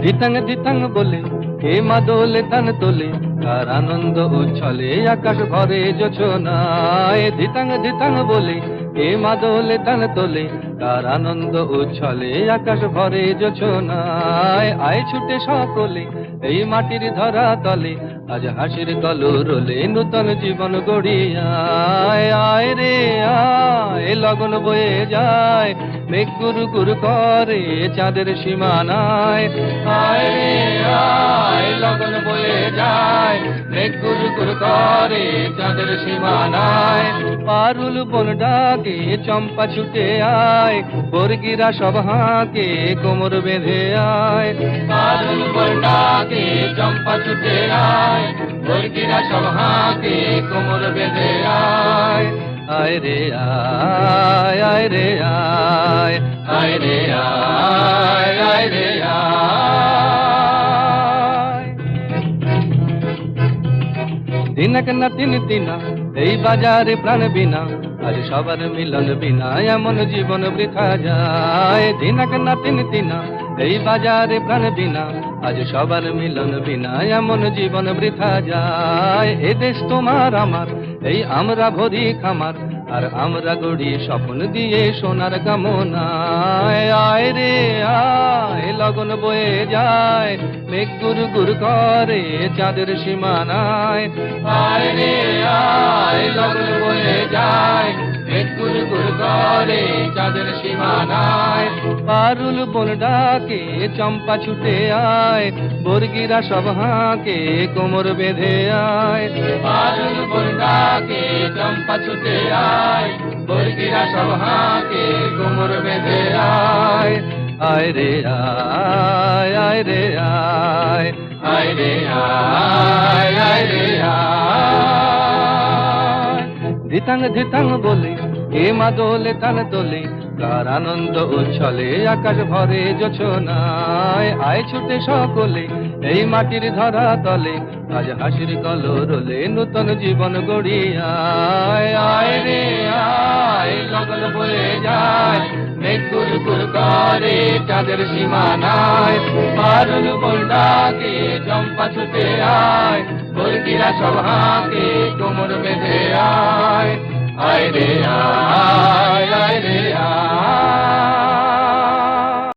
ধিতাং ধিতাং বলে কে মা দোলে তান তোলে, কার আনন্দ উচ্ছলে আকাশ ভরে জোছনায়। ধিতাং ধিতাং বলে কে মা দোলে তান তোলে, কার আনন্দ উচ্ছলে আকাশ ভরে জোছনায়। আয় ছুটে সকলে এই মাটির ধরা তলে, আজ হাসির কলরলে নূতন জীবন গড়িয়ায়। আয় রে আয় লগন বয়ে যায়, মেঘ গুরু গুরু করে চাঁদের সীমানায়। আয় রে আয় লগন বয়ে যায়, মেঘ গুরু গুরু করে চাঁদের সীমানায়। পারুল বন ডাকে চম্পা ছুটে আয়, বর্গিরা সব হাঁকে কোমর বেঁধে আয়। পারুল বন ডাকে চম্পা ছুটে আয়, বর্গিরা সব হাঁকে কোমর বেঁধে আয়। আয় রে আয় আয় রে আয়, আয় রে আয় আয় রে আয়। দিনক না তিন দিনা এই বাজারে প্রাণ বিনা, আজ সবার মিলন বিনা এমন জীবন বৃথা যায়। দিনক না তিন দিনা এই বাজারে প্রাণ বিনা, আজ সবার মিলন বিনা এমন জীবন বৃথা যায়। এ দেশ তোমার আমার, এই আমরা ভরি খামার, আর আমরা গড়ি স্বপ্ন দিয়ে সোনার কামনায়। আয় রে আয় লগন বয়ে যায়, মেঘ গুরু গুরু করে চাঁদের সীমানায়। আয় রে আয় লগন বয়ে যায়, মেঘ গুরু গুরু করে চাঁদের সীমানায়। পারুল বন ডাকে চম্পা ছুটে আয়, বর্গিরা সব হাঁকে কোমর বেঁধে আয়। পারুল বন ডাকে চম্পা ছুটে আয়, বর্গিরা সব হাঁকে কোমর বেঁধে আয়। আয় রে আয় আয় রে আয়, আয় রে আয় আয় রে আয়। ধিতাং ধিতাং বলে কে মা দোলে তান তোলে, কার আনন্দ উচ্ছলে আকাশ ভরে জোছনায়। আয় ছুটে সকলে এই মাটির ধরা তলে, আজ হাসির কলরলে নূতন জীবন গড়িয়ায়। আয় রে আয় লগন বয়ে যায়, মেঘ গুরু গুরু করে চাঁদের সীমানায়। পারুল বন ডাকে চম্পা ছুটে আয়, বর্গিরা সব হাঁকে কোমর বেঁধে আয়। আয় রে আয় আয় রে আয়।